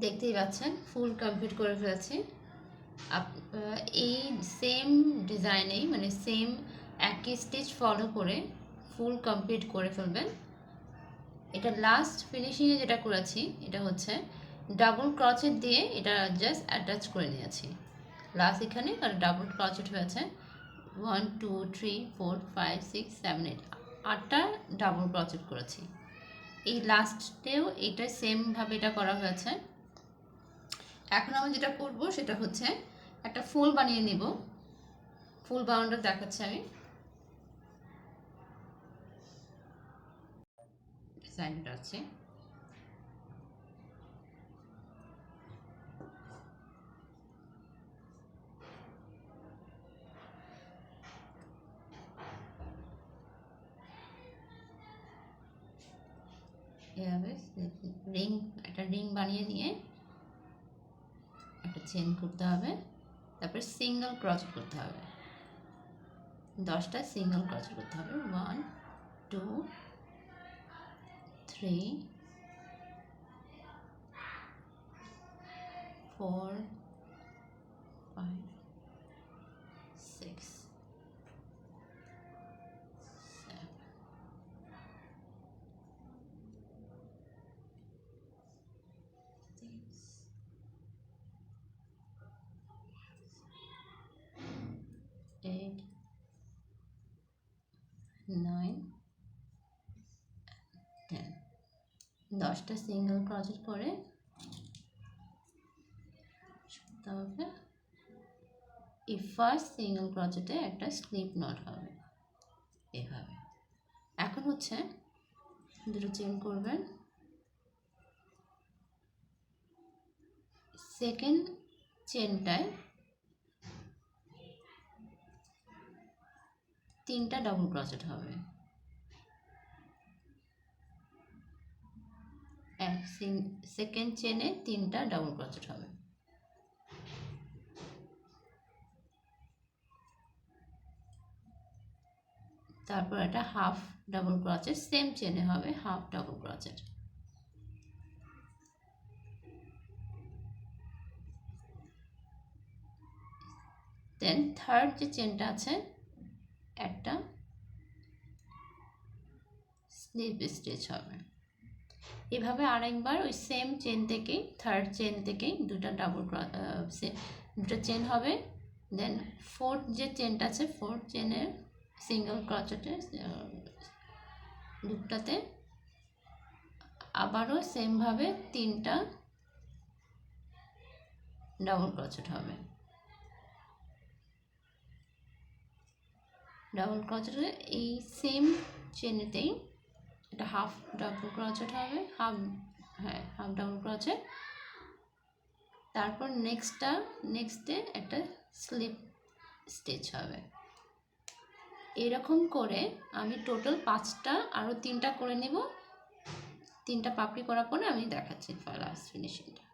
দেখতেই পাচ্ছেন full complete করে ফেলেছি। এই সেম ডিজাইনেই মানে সেম একই স্টিচ ফলো করে ফুল কমপ্লিট করে ফেলবেন। এটা লাস্ট ফিনিশিংয়ে যেটা করেছি এটা হচ্ছে ডাবল ক্রচেট দিয়ে এটা জাস্ট অ্যাটাচ করে নিয়েছি। লাস্ট এখানে আর ডাবল ক্রচেট হয়েছে 1 2 3 4 5 6 7 8 8টা ডাবল ক্রচেট করেছি। এই লাস্টেও এটা সেমভাবে এটা করা হয়েছে। এখন আমি যেটা করব সেটা হচ্ছে একটা ফুল বানিয়ে নিব। ফুল বানানোটা দেখাচ্ছি আমি। ডিজাইনটা আছে এভাবে রিং, একটা রিং বানিয়ে নিয়ে একটা চেন করতে হবে, তারপর সিঙ্গেল ক্রচেট করতে হবে। 10টা সিঙ্গেল ক্রচেট করতে হবে। 1 2 3 4 5 6 7 8 9 10। 10টা সিঙ্গেল ক্রচেট করে তবে এই ফার্স্ট সিঙ্গেল ক্রচেটে একটা স্লিপ নট হবে এভাবে। এখন হচ্ছে দুটো চেন করবেন। সেকেন্ড চেনটায় 3টা ডাবল ক্রচেট হবে। সেকেন্ড চেনে 3টা ডাবল ক্রচেট হবে। তারপর একটা হাফ ডাবল ক্রচেট সেম চেনে হবে, হাফ ডাবল ক্রচেট। দেন থার্ড যে চেনটা আছে একটা স্লিপ স্টিচ হবে। এভাবে আরেকবার ওই সেম চেন থেকেই থার্ড চেন থেকেই দুটো চেন হবে। দেন ফোর্থ যে চেনটা আছে ফোর্থ চেনের সিঙ্গেল ক্রচেটের লুপটাতে আবারও সেমভাবে 3টা ডাবল ক্রচেট হবে। ডাবল ক্রচেটে এই সেম চেনেতেই এটা হাফ ডাবল ক্রচেট হবে, হাফ ডাবল ক্রচেট। তারপর নেক্সটে একটা স্লিপ স্টিচ হবে। এরকম করে আমি টোটাল 5টা, আরও 3টা করে নেব। 3টা পাপড়ি করার পরে আমি দেখাচ্ছি লাস্ট ফিনিশিংটা।